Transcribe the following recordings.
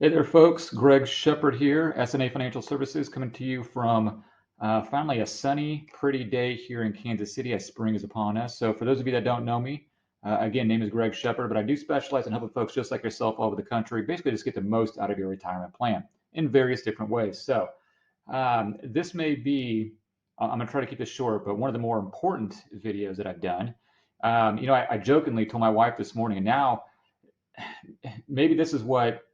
Hey there, folks. Greg Shepard here, S&A Financial Services, coming to you from finally a sunny, pretty day here in Kansas City as spring is upon us. So, for those of you that don't know me, again, name is Greg Shepard, but I do specialize in helping folks just like yourself all over the country, basically just get the most out of your retirement plan in various different ways. So, this may be, I'm going to try to keep this short, but one of the more important videos that I've done. I jokingly told my wife this morning, and now maybe this is what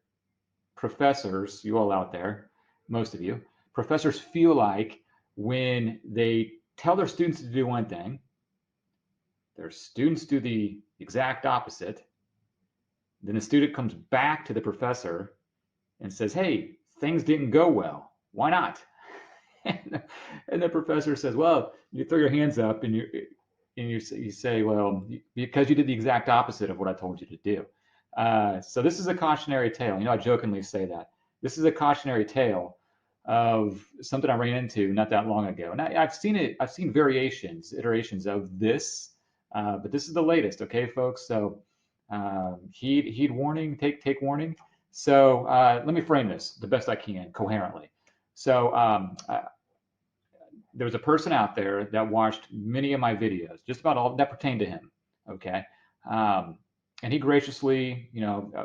professors, you all out there, most of you, professors feel like when they tell their students to do one thing, their students do the exact opposite. Then the student comes back to the professor and says, "Hey, things didn't go well. Why not?" And the professor says, "Well, you throw your hands up and you say, well, because you did the exact opposite of what I told you to do." So this is a cautionary tale. I jokingly say that. This is a cautionary tale of something I ran into not that long ago. And I've seen it. I've seen iterations of this, but this is the latest. Okay, folks. So heed warning. Take warning. So let me frame this the best I can coherently. So there was a person out there that watched many of my videos, just about all that pertained to him. Okay. And he graciously,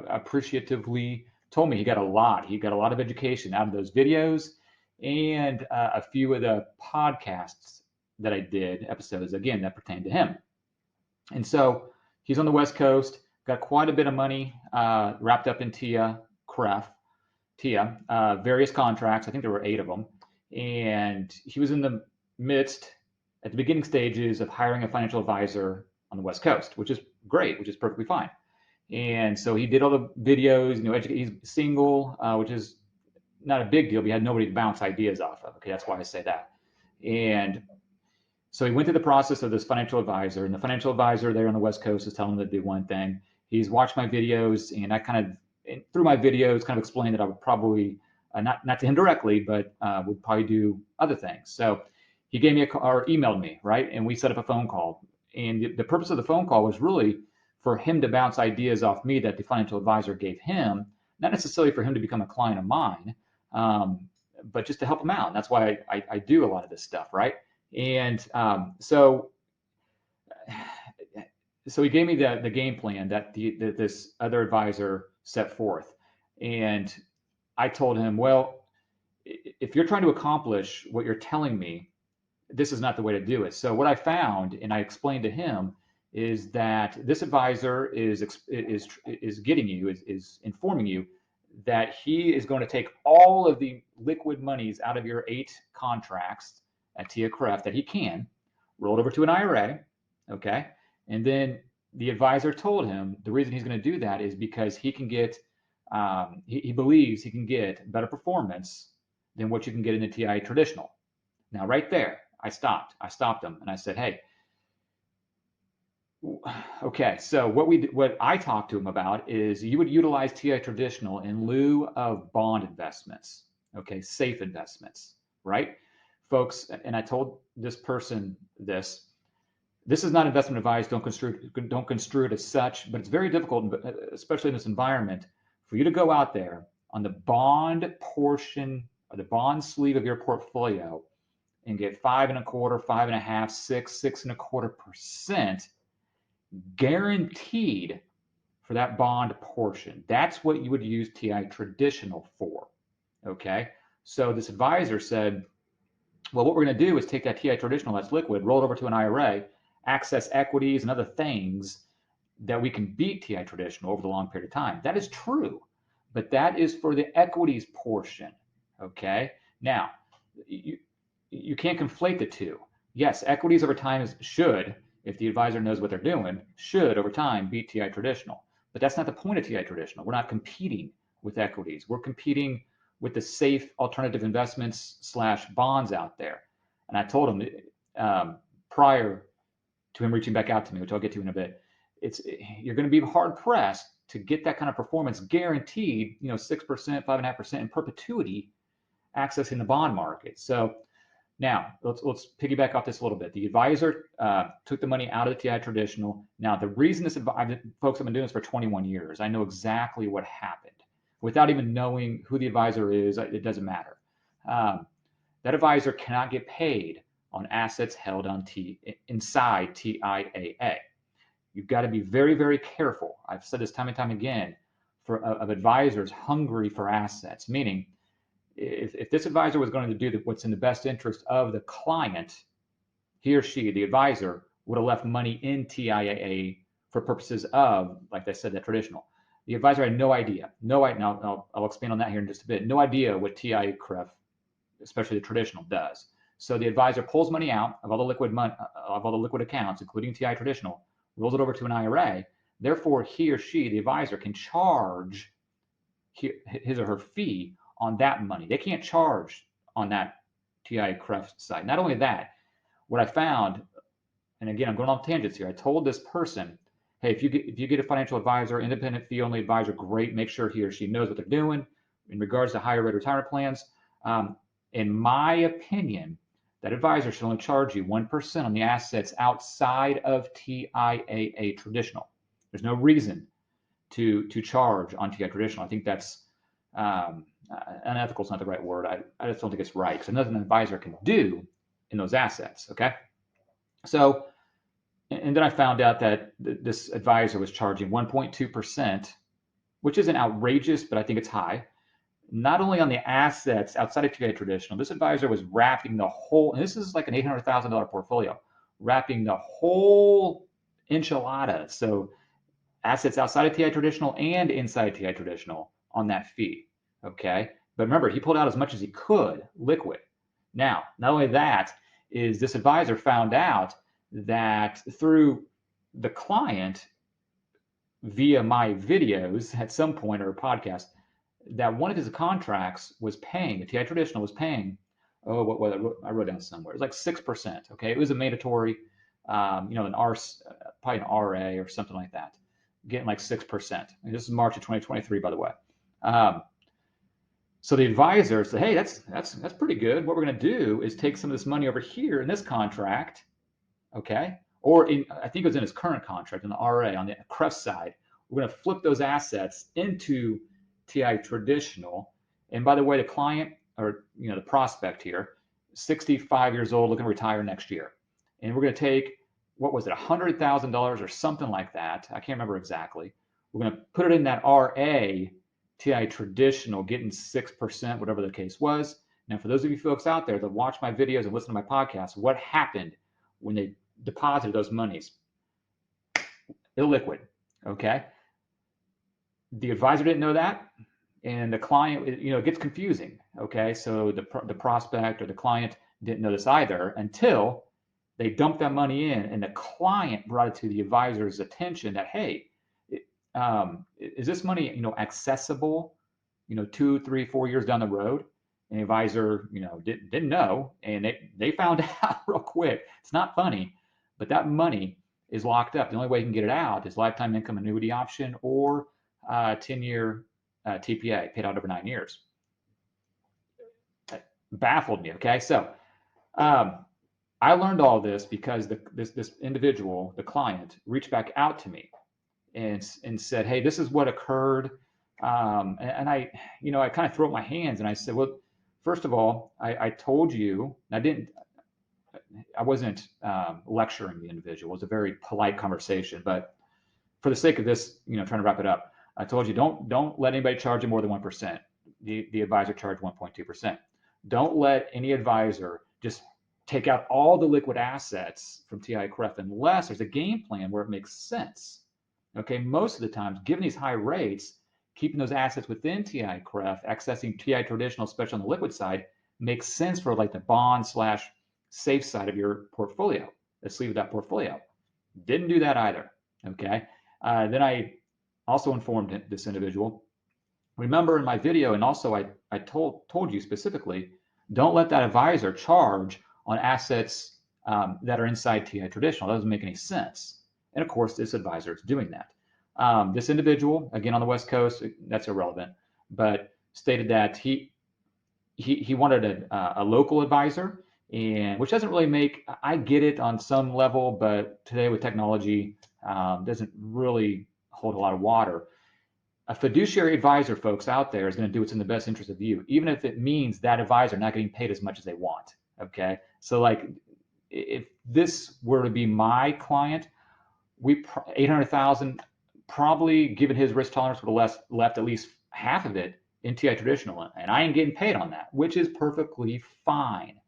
appreciatively told me he got a lot. He got a lot of education out of those videos and a few of the podcasts that I did, episodes, again, that pertained to him. And so he's on the West Coast, got quite a bit of money wrapped up in TIAA, various contracts. I think there were 8 of them. And he was in the midst, at the beginning stages of hiring a financial advisor on the West Coast, which is great, which is perfectly fine. And so he did all the videos, he's single, which is not a big deal, but he had nobody to bounce ideas off of. Okay, that's why I say that. And so he went through the process of this financial advisor, and the financial advisor there on the West Coast is telling him to do one thing. He's watched my videos, and I kind of, through my videos, kind of explained that I would probably, not to him directly, but would probably do other things. So he gave me or emailed me, right? And we set up a phone call. And the purpose of the phone call was really for him to bounce ideas off me that the financial advisor gave him, not necessarily for him to become a client of mine, but just to help him out. And that's why I do a lot of this stuff, right? And so he gave me the game plan that this other advisor set forth, and I told him, well, if you're trying to accomplish what you're telling me, this is not the way to do it. So what I found, and I explained to him, is that this advisor is getting you, is informing you that he is going to take all of the liquid monies out of your 8 contracts at TIAA that he can, roll it over to an IRA, okay? And then the advisor told him the reason he's going to do that is because he can get, he believes he can get better performance than what you can get in the TIAA traditional. Now, right there, I stopped him and I said, hey, okay, so what I talked to him about is you would utilize TIAA traditional in lieu of bond investments, okay, safe investments, right? Folks, and I told this person this is not investment advice. Don't construe it as such, but it's very difficult, especially in this environment, for you to go out there on the bond portion or the bond sleeve of your portfolio and get 5.25%, 5.5%, 6.25% guaranteed for that bond portion. That's what you would use TIAA traditional for. Okay. So this advisor said, well, what we're going to do is take that TIAA traditional that's liquid, roll it over to an IRA, access equities and other things that we can beat TIAA traditional over the long period of time. That is true, but that is for the equities portion. Okay. Now, you can't conflate the two. Yes, equities over time should, if the advisor knows what they're doing, should over time beat TIAA traditional. But that's not the point of TIAA traditional. We're not competing with equities. We're competing with the safe alternative investments / bonds out there. And I told him prior to him reaching back out to me, which I'll get to in a bit, you're going to be hard pressed to get that kind of performance guaranteed, 6%, 5.5% in perpetuity accessing the bond market. So now let's piggyback off this a little bit. The advisor took the money out of the TIAA traditional. Now the reason folks, I've been doing this for 21 years. I know exactly what happened. without even knowing who the advisor is. It doesn't matter. That advisor cannot get paid on assets held on inside TIAA. You've got to be very, very careful. I've said this time and time again of advisors hungry for assets, meaning if this advisor was going to do what's in the best interest of the client, he or she, the advisor, would have left money in TIAA for purposes of, like I said, that traditional. The advisor had no idea. I'll expand on that here in just a bit. No idea what TIAA, especially the traditional, does. So the advisor pulls money out of all the liquid accounts, including TI traditional, rolls it over to an IRA. Therefore, he or she, the advisor, can charge his or her fee on that money. They can't charge on that TIAA side. Not only that, what I found, and again, I'm going off tangents here. I told this person, hey, if you get a financial advisor, independent fee-only advisor, great. Make sure he or she knows what they're doing in regards to higher rate retirement plans. In my opinion, that advisor should only charge you 1% on the assets outside of TIAA traditional. There's no reason to charge on TI traditional. I think that's unethical is not the right word. I just don't think it's right, because there's nothing an advisor can do in those assets. Okay, so and then I found out that this advisor was charging 1.2%, which isn't outrageous, but I think it's high. Not only on the assets outside of TI traditional, this advisor was wrapping the whole, and this is like an $800,000 portfolio, wrapping the whole enchilada. So assets outside of TI traditional and inside TI traditional on that fee. Okay. But remember, he pulled out as much as he could liquid. Now, not only that, is this advisor found out that through the client via my videos at some point, or a podcast, that one of his contracts was paying, the TI traditional was paying, what I wrote down somewhere, it was like 6%. Okay. It was a mandatory, probably an RA or something like that, getting like 6%. And this is March of 2023, by the way. So the advisor said, hey, that's pretty good. What we're going to do is take some of this money over here in this contract, okay? Or I think it was in his current contract in the RA on the CREF side. We're going to flip those assets into TI traditional. And by the way, the client, or the prospect here, 65 years old, looking to retire next year. And we're going to take, what was it, $100,000 or something like that. I can't remember exactly. We're going to put it in that RA TI traditional, getting 6%, whatever the case was. Now, for those of you folks out there that watch my videos and listen to my podcast, what happened when they deposited those monies? Illiquid, okay? The advisor didn't know that, and the client, it gets confusing, okay? So the prospect or the client didn't know this either until they dumped that money in, and the client brought it to the advisor's attention that, hey, is this money, accessible, 2, 3, 4 years down the road? And the advisor, didn't know, and they found out real quick. It's not funny, but that money is locked up. The only way you can get it out is lifetime income annuity option or 10-year TPA paid out over 9 years. That baffled me. Okay, so I learned all this because this individual, the client, reached back out to me and said, hey, this is what occurred. And I kind of threw up my hands and I said, well, first of all, I told you, I wasn't lecturing the individual. It was a very polite conversation, but for the sake of this, trying to wrap it up, I told you, don't let anybody charge you more than 1%. The advisor charged 1.2%. Don't let any advisor just take out all the liquid assets from TIAA unless there's a game plan where it makes sense. Okay, most of the times, given these high rates, keeping those assets within TIAA, accessing TI traditional, especially on the liquid side, makes sense for like the bond/safe side of your portfolio, the sleeve of that portfolio. Didn't do that either. Okay, then I also informed this individual. Remember in my video, and also I told you specifically, don't let that advisor charge on assets that are inside TI traditional. That doesn't make any sense. And of course, this advisor is doing that. This individual, again on the West Coast, that's irrelevant, but stated that he wanted a local advisor, and which doesn't really make, I get it on some level, but today with technology, doesn't really hold a lot of water. A fiduciary advisor, folks, out there is going to do what's in the best interest of you, even if it means that advisor not getting paid as much as they want. Okay, so like if this were to be my client, we 800,000, probably given his risk tolerance, would have left at least half of it in TI traditional, and I ain't getting paid on that, which is perfectly fine.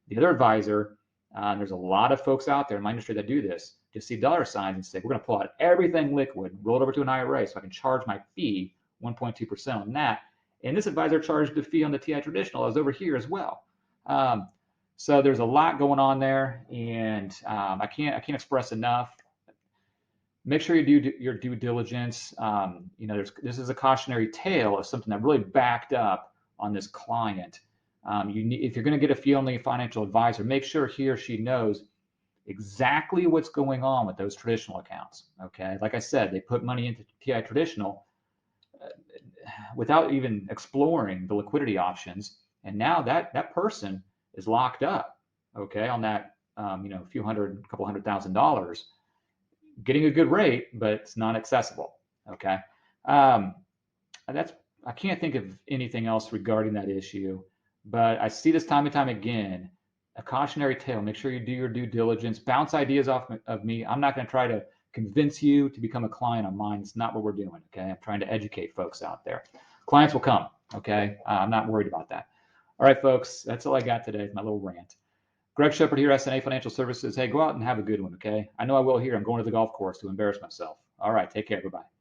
The other advisor, there's a lot of folks out there in my industry that do this, just see dollar signs and say, we're going to pull out everything liquid, roll it over to an IRA so I can charge my fee 1.2% on that. And this advisor charged the fee on the TI traditional as over here as well. So there's a lot going on there, and I can't express enough. Make sure you do your due diligence. This is a cautionary tale of something that really backed up on this client. If you're going to get a fee-only financial advisor, make sure he or she knows exactly what's going on with those traditional accounts. Okay, like I said, they put money into TI traditional without even exploring the liquidity options, and now that person is locked up. Okay, on that couple $100,000, getting a good rate, but it's not accessible. Okay, I can't think of anything else regarding that issue. But I see this time and time again, a cautionary tale. Make sure you do your due diligence, bounce ideas off of me. I'm not going to try to convince you to become a client of mine. It's not what we're doing, okay? I'm trying to educate folks out there. Clients will come, okay? I'm not worried about that. All right, folks, that's all I got today, my little rant. Greg Shepard here, S&A Financial Services. Hey, go out and have a good one, okay? I know I will here. I'm going to the golf course to embarrass myself. All right, take care. Bye-bye.